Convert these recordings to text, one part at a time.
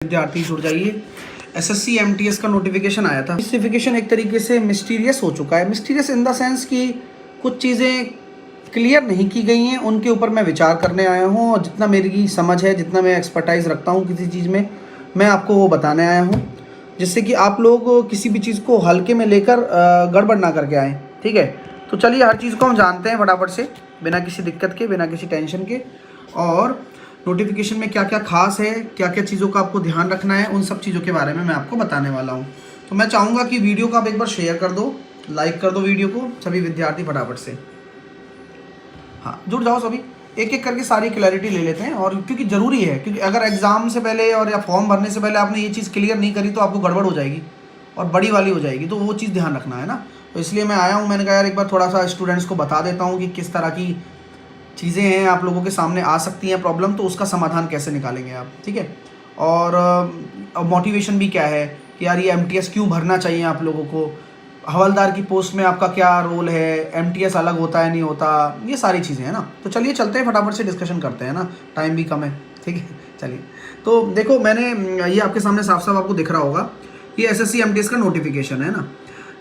विद्यार्थी जुड़ जाइए। एसएससी एमटीएस का नोटिफिकेशन आया था। नोटिफिकेशन एक तरीके से मिस्टीरियस हो चुका है। मिस्टीरियस इन द सेंस कि कुछ चीज़ें क्लियर नहीं की गई हैं, उनके ऊपर मैं विचार करने आया हूँ और जितना मेरी समझ है, जितना मैं एक्सपर्टाइज रखता हूँ किसी चीज़ में, मैं आपको वो बताने आया हूँ, जिससे कि आप लोग किसी भी चीज़ को हल्के में लेकर गड़बड़ ना करके आएँ। ठीक है, तो चलिए हर चीज़ को हम जानते हैं फटाफट से, बिना किसी दिक्कत के, बिना किसी टेंशन के। और नोटिफिकेशन में क्या क्या खास है, क्या क्या चीज़ों का आपको ध्यान रखना है, उन सब चीज़ों के बारे में मैं आपको बताने वाला हूँ। तो मैं चाहूँगा कि वीडियो को आप एक बार शेयर कर दो, लाइक कर दो वीडियो को, सभी विद्यार्थी फटाफट से। हाँ, जुड़ जाओ सभी, एक एक करके सारी क्लैरिटी ले लेते हैं। और क्योंकि ज़रूरी है, क्योंकि अगर एग्ज़ाम से पहले और या फॉर्म भरने से पहले आपने ये चीज़ क्लियर नहीं करी तो आपको गड़बड़ हो जाएगी और बड़ी वाली हो जाएगी, तो वो चीज़ ध्यान रखना है ना। तो इसलिए मैं आया हूँ, मैंने कहा यार एक बार थोड़ा सा स्टूडेंट्स को बता देता हूँ कि किस तरह की चीज़ें हैं आप लोगों के सामने आ सकती हैं प्रॉब्लम, तो उसका समाधान कैसे निकालेंगे आप। ठीक है, और मोटिवेशन भी क्या है कि यार ये एमटीएस क्यों भरना चाहिए आप लोगों को, हवलदार की पोस्ट में आपका क्या रोल है, एमटीएस अलग होता है नहीं होता, ये सारी चीज़ें हैं ना। तो चलिए चलते हैं, फटाफट से डिस्कशन करते हैं ना, टाइम भी कम है। ठीक है, चलिए। तो देखो, मैंने ये आपके सामने साफ साफ आपको दिख रहा होगा, ये एसएससी एमटीएस का नोटिफिकेशन है ना।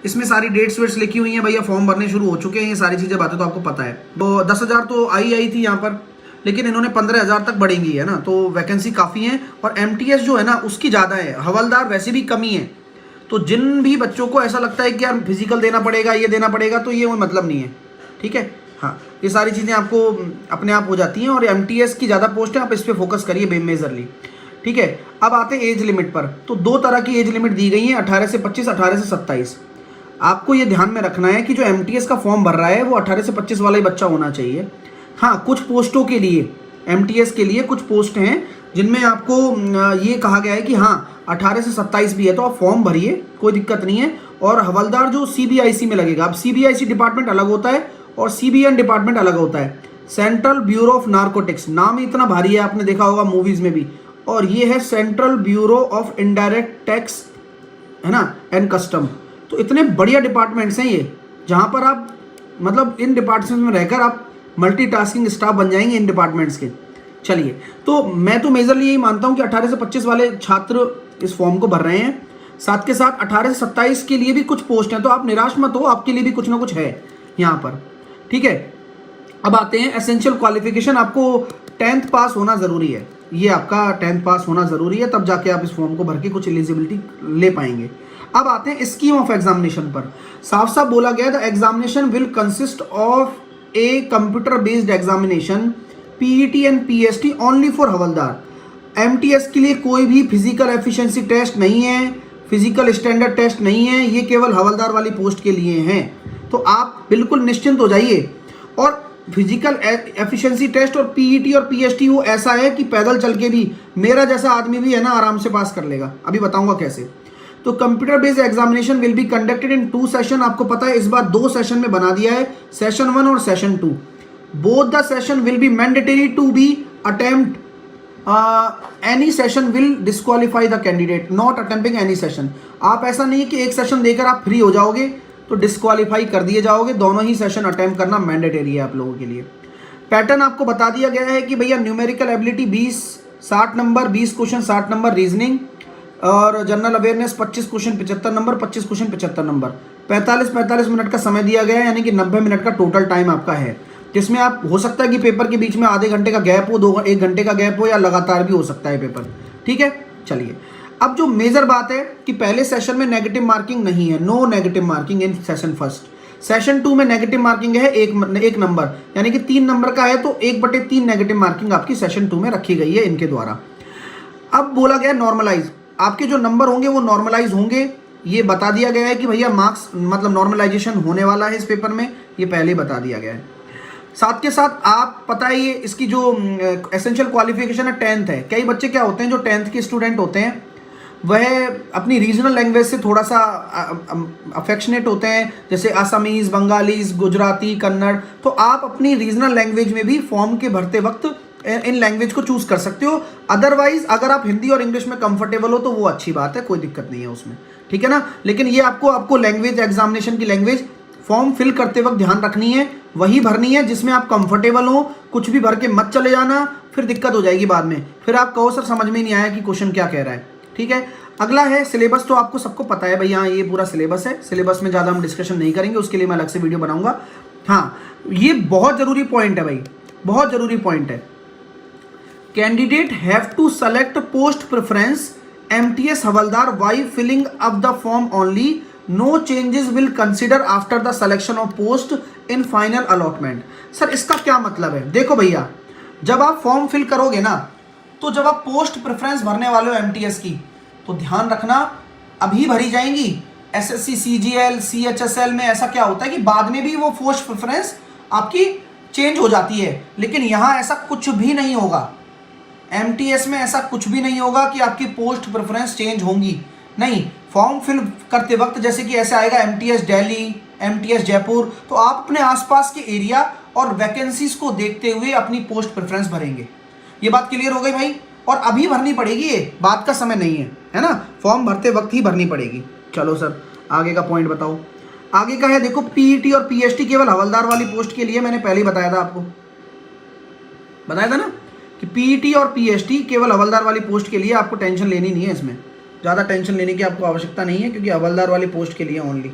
इसमें सारी डेट्स वेट्स लिखी हुई हैं, भैया फॉर्म भरने शुरू हो चुके हैं, ये सारी चीज़ें बातें तो आपको पता है। तो 10,000 तो आई थी यहाँ पर, लेकिन इन्होंने 15,000 तक बढ़ेंगी है ना, तो वैकेंसी काफ़ी है। और एमटीएस जो है ना उसकी ज़्यादा है, हवलदार वैसे भी कमी है। तो जिन भी बच्चों को ऐसा लगता है कि यार फिजिकल देना पड़ेगा, ये देना पड़ेगा, तो ये कोई मतलब नहीं है। ठीक है, हाँ, ये सारी चीज़ें आपको अपने आप हो जाती हैं। और एमटीएस की ज़्यादा पोस्ट है, आप इस पर फोकस करिए बेमेजरली। ठीक है, अब आते हैं एज लिमिट पर। तो दो तरह की एज लिमिट दी गई है, 18 से 25, 18 से 27। आपको ये ध्यान में रखना है कि जो एमटीएस का फॉर्म भर रहा है वो 18 से 25 वाला ही बच्चा होना चाहिए। हाँ, कुछ पोस्टों के लिए, एमटीएस के लिए कुछ पोस्ट हैं जिनमें आपको ये कहा गया है कि हाँ 18 से 27 भी है, तो आप फॉर्म भरिए, कोई दिक्कत नहीं है। और हवलदार जो सीबीआईसी में लगेगा, अब सीबीआईसी डिपार्टमेंट अलग होता है और सीबीएन डिपार्टमेंट अलग होता है, सेंट्रल ब्यूरो ऑफ नार्कोटिक्स। नाम इतना भारी है, आपने देखा होगा मूवीज में भी। और ये है central bureau of indirect tax, है ना, एंड कस्टम। तो इतने बढ़िया डिपार्टमेंट्स हैं ये, जहाँ पर आप मतलब इन डिपार्टमेंट्स में रहकर आप मल्टीटास्किंग स्टाफ बन जाएंगे इन डिपार्टमेंट्स के। चलिए, तो मैं तो मेजरली यही मानता हूँ कि 18 से 25 वाले छात्र इस फॉर्म को भर रहे हैं। साथ के साथ 18 से 27 के लिए भी कुछ पोस्ट हैं, तो आप निराश मत हो, आपके लिए भी कुछ ना कुछ है यहाँ पर। ठीक है, अब आते हैं एसेंशियल क्वालिफिकेशन। आपको 10th पास होना ज़रूरी है, ये आपका 10th पास होना ज़रूरी है, तब जाके आप इस फॉर्म को भर के कुछ एलिजिबिलिटी ले पाएंगे। अब आते हैं स्कीम ऑफ एग्जामिनेशन पर। साफ साफ बोला गया, the examination will consist of a computer based examination, PET and PST only for havildar. MTS के लिए कोई भी फिजिकल एफिशिएंसी टेस्ट नहीं है, फिजिकल स्टैंडर्ड टेस्ट नहीं है, ये केवल हवलदार वाली पोस्ट के लिए हैं। तो आप बिल्कुल निश्चिंत हो जाइए। और फिजिकल एफिशिएंसी टेस्ट और पीईटी और पीएसटी वो ऐसा है कि पैदल चल के भी मेरा जैसा आदमी भी है ना आराम से पास कर लेगा, अभी बताऊंगा कैसे। तो computer based examination will be conducted in 2 session. आपको पता है इस बार 2 सेशन में बना दिया है, सेशन 1 और session 2। Both the session will be mandatory to be attempt any session will disqualify the candidate not attempting any session. आप ऐसा नहीं है कि एक सेशन देकर आप फ्री हो जाओगे तो डिस्क्वालीफाई कर दिए जाओगे, दोनों ही सेशन अटेम्प्ट करना मैंडेटरी है आप लोगों के लिए। पैटर्न आपको बता दिया गया है कि भैया numerical ability 20 60 number, 20 question 60 number, reasoning और general awareness 25 question 75 number, 25 question 75 number. 45 minute का समय दिया गया है, यानी कि 90 मिनट का टोटल टाइम आपका है, जिसमें आप हो सकता है कि पेपर के बीच में आधे घंटे का गैप हो, 1 घंटे का गैप हो, या लगातार भी हो सकता है पेपर। ठीक है, चलिए। अब जो मेजर बात है कि पहले सेशन में नेगेटिव मार्किंग नहीं है, no negative marking in session first. Session 2 में नेगेटिव मार्किंग है 1 नंबर, यानी कि 3 नंबर का है तो 1/3 नेगेटिव मार्किंग आपकी सेशन 2 में रखी गई है इनके द्वारा। अब बोला गया नॉर्मलाइज, आपके जो नंबर होंगे वो नॉर्मलाइज होंगे, ये बता दिया गया है कि भैया मार्क्स मतलब नॉर्मलाइजेशन होने वाला है इस पेपर में, ये पहले ही बता दिया गया है। साथ के साथ आप पता है ये इसकी जो एसेंशियल क्वालिफिकेशन है 10th है। कई बच्चे क्या होते हैं जो 10th के स्टूडेंट होते हैं वह अपनी रीजनल लैंग्वेज से थोड़ा सा अफेक्शनेट होते हैं, जैसे असमीज़, बंगालीज, गुजराती, कन्नड़। तो आप अपनी रीजनल लैंग्वेज में भी फॉर्म के भरते वक्त इन लैंग्वेज को चूज कर सकते हो। अदरवाइज अगर आप हिंदी और इंग्लिश में कंफर्टेबल हो तो वो अच्छी बात है, कोई दिक्कत नहीं है उसमें। ठीक है ना, लेकिन ये आपको लैंग्वेज, एग्जामिनेशन की लैंग्वेज फॉर्म फिल करते वक्त ध्यान रखनी है, वही भरनी है जिसमें आप कंफर्टेबल हो। कुछ भी भर के मत चले जाना, फिर दिक्कत हो जाएगी बाद में, फिर आप कहो सर समझ में नहीं आया कि क्वेश्चन क्या कह रहा है। ठीक है, अगला है सिलेबस। तो आपको सबको पता है भाई, हाँ ये पूरा सिलेबस है, सिलेबस में ज़्यादा हम डिस्कशन नहीं करेंगे, उसके लिए मैं अलग से वीडियो बनाऊंगा। हाँ, ये बहुत ज़रूरी पॉइंट है भाई, बहुत ज़रूरी पॉइंट है। Candidate have to select post preference MTS हवलदार by filling up the form only, no changes will consider after the selection of post in final allotment. Sir इसका क्या मतलब है? देखो भैया, जब आप फॉर्म फिल करोगे ना, तो जब आप पोस्ट प्रेफरेंस भरने वाले हो MTS की, तो ध्यान रखना अभी भरी जाएंगी। SSC CGL CHSL में ऐसा क्या होता है कि बाद में भी वो पोस्ट प्रेफरेंस आपकी चेंज हो जाती है, लेकिन यहाँ ऐसा कुछ भी नहीं होगा। MTS में ऐसा कुछ भी नहीं होगा कि आपकी पोस्ट प्रेफरेंस चेंज होंगी, नहीं। फॉर्म फिल करते वक्त जैसे कि ऐसे आएगा MTS दिल्ली, MTS जयपुर, तो आप अपने आसपास के एरिया और वैकेंसीज को देखते हुए अपनी पोस्ट प्रेफरेंस भरेंगे। ये बात क्लियर हो गई भाई? और अभी भरनी पड़ेगी, ये बात का समय नहीं है ना, फॉर्म भरते वक्त ही भरनी पड़ेगी। चलो सर आगे का पॉइंट बताओ। आगे का है देखो, PET और PST केवल हवलदार वाली पोस्ट के लिए। मैंने पहले ही बताया था आपको, बताया था ना कि PET और PST केवल हवलदार वाली पोस्ट के लिए, आपको टेंशन लेनी नहीं है, इसमें ज़्यादा टेंशन लेने की आपको आवश्यकता नहीं है, क्योंकि हवलदार वाली पोस्ट के लिए ओनली।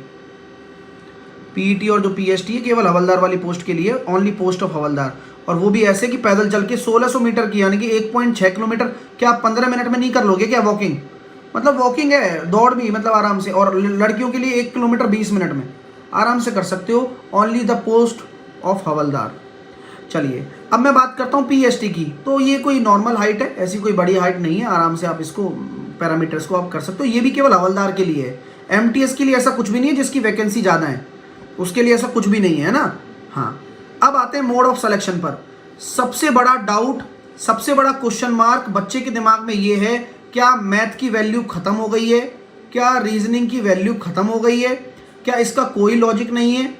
PET और जो PST है केवल हवलदार वाली पोस्ट के लिए, ओनली पोस्ट ऑफ हवलदार, और वो भी ऐसे कि पैदल चल के 1600 मीटर की, यानी कि 1.6 किलोमीटर। क्या आप 15 मिनट में नहीं कर लोगे क्या वॉकिंग? मतलब वॉकिंग है, दौड़ भी मतलब आराम से, और लड़कियों के लिए 1 किलोमीटर 20 मिनट में आराम से कर सकते हो, ओनली द पोस्ट ऑफ हवलदार। चलिए अब मैं बात करता हूँ PST की। तो ये कोई नॉर्मल हाइट है, ऐसी कोई बड़ी हाइट नहीं है, आराम से आप इसको पैरामीटर्स को आप कर सकते हो। ये भी केवल हवलदार के लिए है, MTS के लिए ऐसा कुछ भी नहीं है, जिसकी वैकेंसी ज़्यादा है उसके लिए ऐसा कुछ भी नहीं है ना। हाँ, अब आते हैं मोड ऑफ सिलेक्शन पर। सबसे बड़ा डाउट, सबसे बड़ा क्वेश्चन मार्क बच्चे के दिमाग में ये है, क्या मैथ की वैल्यू खत्म हो गई है, क्या रीजनिंग की वैल्यू खत्म हो गई है, क्या इसका कोई लॉजिक नहीं है?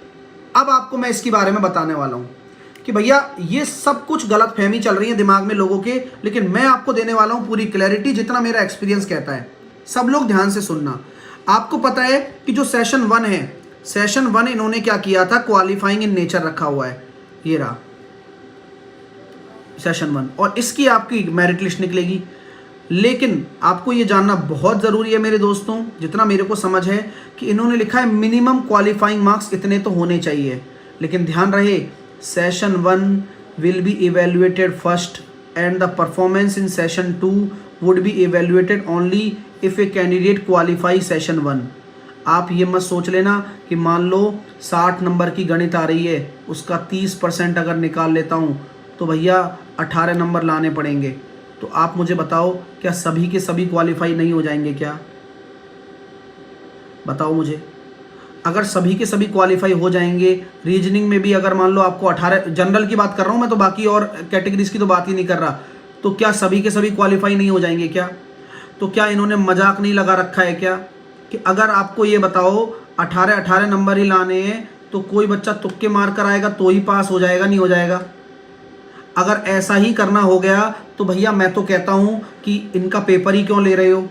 अब आपको मैं इसके बारे में बताने वाला हूँ कि भैया ये सब कुछ गलत फहमी चल रही है दिमाग में लोगों के, लेकिन मैं आपको देने वाला हूँ पूरी क्लैरिटी, जितना मेरा एक्सपीरियंस कहता है। सब लोग ध्यान से सुनना। आपको पता है कि जो सेशन 1 है, सेशन 1 इन्होंने क्या किया था, क्वालिफाइंग इन नेचर रखा हुआ है, ये रहा सेशन 1, और इसकी आपकी मेरिट लिस्ट निकलेगी। लेकिन आपको ये जानना बहुत ज़रूरी है मेरे दोस्तों, जितना मेरे को समझ है, कि इन्होंने लिखा है मिनिमम क्वालिफाइंग मार्क्स इतने तो होने चाहिए, लेकिन ध्यान रहे session 1 will be evaluated first and the performance in session 2 would be evaluated only if a candidate qualify session 1। आप ये मत सोच लेना कि मान लो 60 नंबर की गणित आ रही है, उसका 30% अगर निकाल लेता हूँ तो भैया 18 नंबर लाने पड़ेंगे। तो आप मुझे बताओ, क्या सभी के सभी क्वालिफाई नहीं हो जाएंगे क्या? बताओ मुझे। अगर सभी के सभी क्वालिफाई हो जाएंगे, रीजनिंग में भी अगर मान लो आपको 18, जनरल की बात कर रहा हूँ मैं, तो बाकी और कैटेगरीज की तो बात ही नहीं कर रहा, तो क्या सभी के सभी क्वालिफाई नहीं हो जाएंगे क्या? तो क्या इन्होंने मजाक नहीं लगा रखा है क्या कि अगर आपको ये बताओ 18 नंबर ही लाने हैं तो कोई बच्चा तुक्के मार कर आएगा तो ही पास हो जाएगा, नहीं हो जाएगा? अगर ऐसा ही करना हो गया तो भैया मैं तो कहता हूँ कि इनका पेपर ही क्यों ले रहे हो?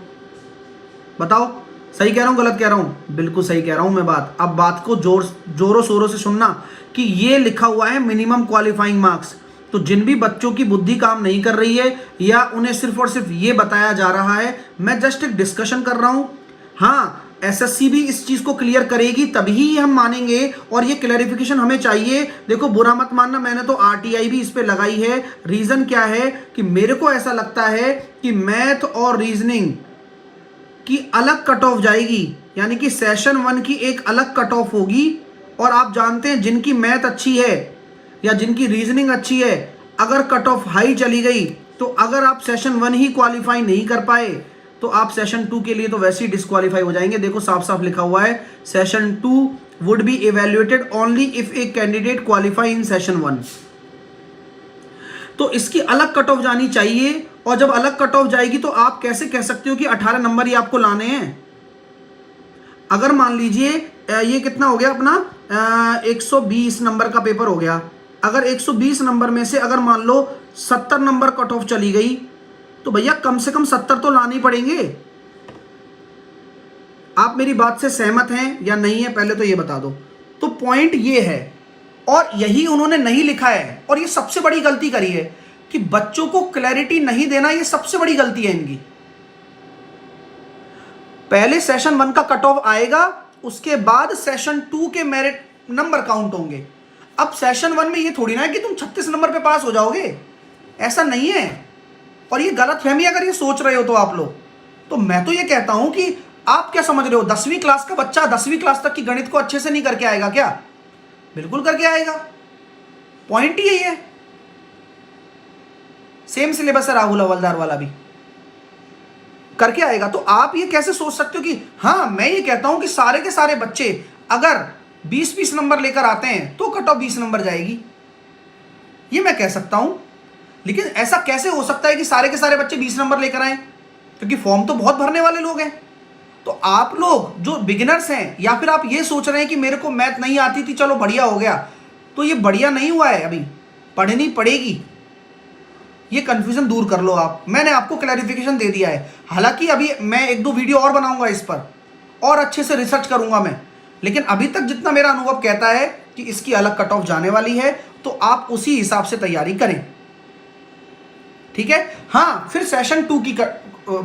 बताओ, सही कह रहा हूँ गलत कह रहा हूँ? बिल्कुल सही कह रहा हूँ मैं बात। अब बात को जोरों शोरों से सुनना कि ये लिखा हुआ है मिनिमम क्वालिफाइंग मार्क्स। तो जिन भी बच्चों की बुद्धि काम नहीं कर रही है या उन्हें सिर्फ और सिर्फ ये बताया जा रहा है, मैं जस्ट एक डिस्कशन कर रहा हूँ। हाँ, SSC भी इस चीज को क्लियर करेगी तभी हम मानेंगे, और ये क्लैरिफिकेशन हमें चाहिए। देखो बुरा मत मानना, मैंने तो RTI भी इस पे लगाई है। रीजन क्या है कि मेरे को ऐसा लगता है कि मैथ और रीजनिंग की अलग कट ऑफ जाएगी, यानी कि सेशन 1 की एक अलग कट ऑफ होगी। और आप जानते हैं जिनकी मैथ अच्छी है या जिनकी रीजनिंग अच्छी है, अगर कट ऑफ हाई चली गई तो अगर आप सेशन 1 ही क्वालिफाई नहीं कर पाए तो आप सेशन 2 के लिए तो वैसे ही डिस्क्वालीफाई हो जाएंगे। देखो साफ साफ लिखा हुआ है, session 2 would be evaluated only if a candidate qualify in session 1। तो इसकी अलग कट ऑफ जानी चाहिए, और जब अलग कट ऑफ जाएगी तो आप कैसे कह सकते हो कि 18 नंबर ही आपको लाने हैं? अगर मान लीजिए ये कितना हो गया अपना 120 नंबर का पेपर हो गया, अगर 120 नंबर में से अगर मान लो 70 नंबर कट ऑफ चली गई तो भैया कम से कम 70 तो लाने ही पड़ेंगे। आप मेरी बात से सहमत हैं या नहीं है, पहले तो ये बता दो। तो पॉइंट ये है, और यही उन्होंने नहीं लिखा है, और ये सबसे बड़ी गलती करी है कि बच्चों को क्लैरिटी नहीं देना, ये सबसे बड़ी गलती है इनकी। पहले सेशन 1 का कट ऑफ आएगा, उसके बाद सेशन 2 के मेरिट नंबर काउंट होंगे। अब सेशन 1 में ये थोड़ी ना है कि तुम 36 नंबर पे पास हो जाओगे, ऐसा नहीं है। और ये गलत फहमी अगर ये सोच रहे हो तो आप लोग, तो मैं तो ये कहता हूं कि आप क्या समझ रहे हो, 10वीं क्लास का बच्चा 10वीं क्लास तक की गणित को अच्छे से नहीं करके आएगा क्या? बिल्कुल करके आएगा। पॉइंट ही यही है। सेम सिलेबस है राहुल हवलदार वाला भी, करके आएगा। तो आप ये कैसे सोच सकते हो कि हाँ, मैं ये कहता हूं कि सारे के सारे बच्चे अगर 20-20 नंबर लेकर आते हैं तो कट ऑफ 20 नंबर जाएगी, ये मैं कह सकता हूं। लेकिन ऐसा कैसे हो सकता है कि सारे के सारे बच्चे 20 नंबर लेकर आए? क्योंकि फॉर्म तो बहुत भरने वाले लोग हैं। तो आप लोग जो बिगिनर्स हैं, या फिर आप ये सोच रहे हैं कि मेरे को मैथ नहीं आती थी, चलो बढ़िया हो गया, तो ये बढ़िया नहीं हुआ है, अभी पढ़नी पड़ेगी। ये कंफ्यूजन दूर कर लो आप। मैंने आपको क्लैरिफिकेशन दे दिया है। हालांकि अभी मैं 1-2 वीडियो और बनाऊंगा इस पर, और अच्छे से रिसर्च करूंगा मैं, लेकिन अभी तक जितना मेरा अनुभव कहता है कि इसकी अलग कट ऑफ जाने वाली है, तो आप उसी हिसाब से तैयारी करें, ठीक है। हाँ, फिर सेशन 2 की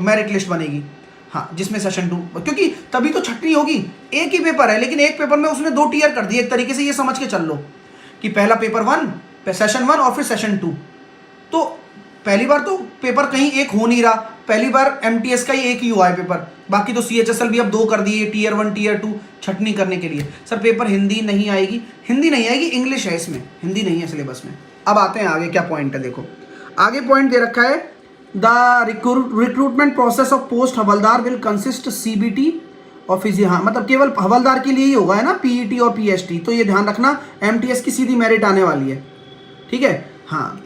मेरिट लिस्ट बनेगी, हाँ, जिसमें सेशन 2, क्योंकि तभी तो छटनी होगी। एक ही पेपर है, लेकिन एक पेपर में उसने 2 टीयर कर दिए। एक तरीके से ये समझ के चल लो कि पहला पेपर 1, सेशन 1 और फिर सेशन 2। तो पहली बार तो पेपर कहीं एक हो नहीं रहा, पहली बार एमटीएस का ही एक ही हुआ है पेपर, बाकी तो सीएचएसएल भी अब 2 कर दिए, टीयर 1 टीयर 2 छटनी करने के लिए। सर पेपर हिंदी नहीं आएगी, हिंदी नहीं आएगी, इंग्लिश है इसमें, हिंदी नहीं है सिलेबस में। अब आते हैं आगे क्या पॉइंट है, देखो आगे पॉइंट दे रखा है, the recruitment process of post havildar will consist CBT और फिजिक्स। हाँ, मतलब केवल हवलदार के लिए ही होगा, है ना, पीईटी और पीएसटी। तो ये ध्यान रखना, एमटीएस की सीधी मेरिट आने वाली है, ठीक है। हाँ,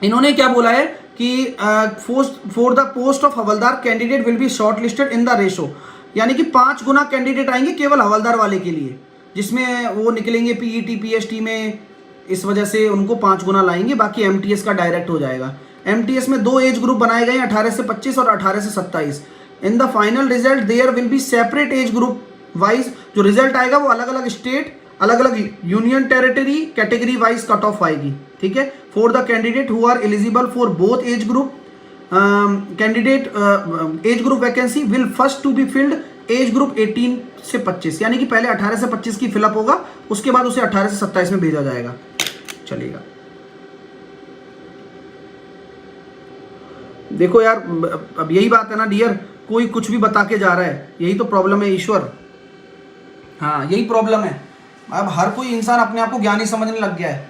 इन्होंने क्या बोला है कि for the post of havildar candidate will be short listed in the ratio, यानी कि 5 गुना कैंडिडेट आएंगे केवल हवलदार वाले के लिए, जिसमें वो निकलेंगे पीईटी पीएसटी में, इस वजह से उनको 5 गुना लाएंगे, बाकी एमटीएस का डायरेक्ट हो जाएगा। एमटीएस में 2 एज ग्रुप बनाए गए हैं, 18 से 25 और 18 से 27। In the final result there will be separate age group wise, जो रिजल्ट आएगा वो अलग अलग स्टेट, अलग अलग union territory category wise cut off आएगी, ठीक है। For the candidate who are eligible for both age group, candidate age group vacancy will first to be filled age group 18 से 25, यानी कि पहले 18 से 25 की फिलअप होगा, उसके बाद उसे 18 से 27 में भेजा जाएगा, चलेगा। देखो यार, अब यही बात है ना डियर, कोई कुछ भी बता के जा रहा है, यही तो प्रॉब्लम है ईश्वर। हाँ, यही प्रॉब्लम है। अब हर कोई इंसान अपने आप को ज्ञानी समझने लग गया है,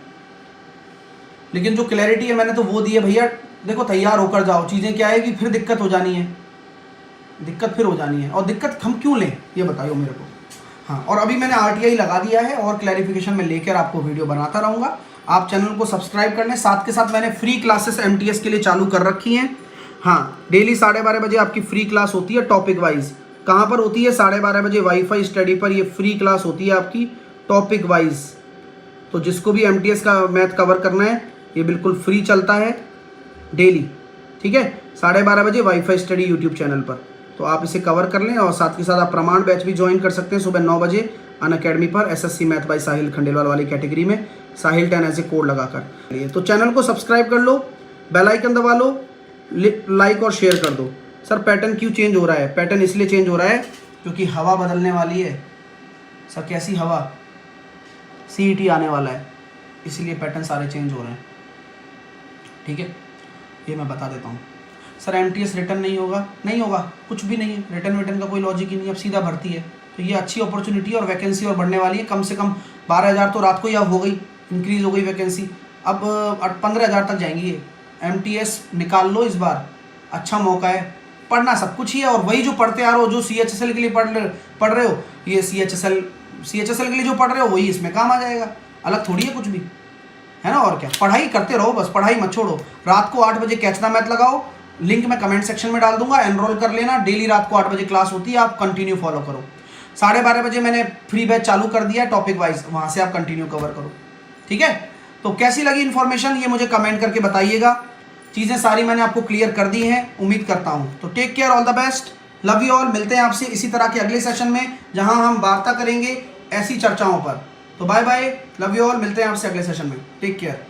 लेकिन जो क्लैरिटी है मैंने तो वो दी है भैया। देखो, तैयार होकर जाओ, चीज़ें क्या है कि फिर दिक्कत हो जानी है, दिक्कत फिर हो जानी है, और दिक्कत हम क्यों लें ये बताइए मेरे को। हाँ, और अभी मैंने आरटीआई लगा दिया है, और क्लैरिफिकेशन में लेकर आपको वीडियो बनाता रहूँगा। आप चैनल को सब्सक्राइब कर लें, साथ के साथ मैंने फ्री क्लासेस एमटीएस के लिए चालू कर रखी हैं। हाँ, डेली 12:30 बजे आपकी फ्री क्लास होती है टॉपिक वाइज। कहाँ पर होती है? 12:30 बजे वाईफाई स्टडी पर ये फ्री क्लास होती है आपकी टॉपिक वाइज। तो जिसको भी एमटीएस का मैथ कवर करना है, ये बिल्कुल फ्री चलता है डेली, ठीक है, 12:30 बजे वाईफाई स्टडी यूट्यूब चैनल पर। तो आप इसे कवर कर लें, और साथ के साथ आप प्रमाण बैच भी ज्वाइन कर सकते हैं सुबह 9 बजे अनअकैडमी पर, एसएससी मैथ बाय साहिल खंडेलवाल वाली कैटेगरी में, साहिल 10 ऐसे कोड लगाकर। तो चैनल को सब्सक्राइब कर लो, बेल आइकन दबा लो, लाइक और शेयर कर दो। सर पैटर्न क्यों चेंज हो रहा है? पैटर्न इसलिए चेंज हो रहा है क्योंकि हवा बदलने वाली है। सर कैसी हवा? सीईटी आने वाला है, इसलिए पैटर्न सारे चेंज हो रहे हैं, ठीक है, ये मैं बता देता हूँ। सर एमटीएस रिटर्न नहीं होगा? नहीं होगा, कुछ भी नहीं है, रिटर्न का कोई लॉजिक ही नहीं, अब सीधा भर्ती है। तो ये अच्छी अपॉर्चुनिटी और वैकेंसी और बढ़ने वाली है। कम से कम 12,000 तो रात को ही अब हो गई, इंक्रीज हो गई वैकेंसी, अब 15,000 तक जाएंगी ये। एमटीएस निकाल लो इस बार, अच्छा मौका है। पढ़ना सब कुछ ही है, और वही जो पढ़ते आ रहे हो, जो सीएचएसएल के लिए पढ़ रहे हो, ये सीएचएसएल के लिए जो पढ़ रहे हो वही इसमें काम आ जाएगा, अलग थोड़ी है कुछ भी, है ना। और क्या, पढ़ाई करते रहो बस, पढ़ाई मत छोड़ो। रात को 8 बजे कैच द मैथ लगाओ, लिंक मैं कमेंट सेक्शन में डाल दूंगा, एनरोल कर लेना। डेली रात को 8 बजे क्लास होती है, आप कंटिन्यू फॉलो करो। 12:30 बजे मैंने फ्री बैच चालू कर दिया है टॉपिक वाइज, वहाँ से आप कंटिन्यू कवर करो, ठीक है। तो कैसी लगी इन्फॉर्मेशन ये मुझे कमेंट करके बताइएगा। चीज़ें सारी मैंने आपको क्लियर कर दी हैं, उम्मीद करता हूँ। तो take care, all the best, love you all. मिलते हैं आपसे इसी तरह के अगले सेशन में, जहाँ हम वार्ता करेंगे ऐसी चर्चाओं पर। तो bye bye, love you all, मिलते हैं आपसे अगले सेशन में, टेक केयर।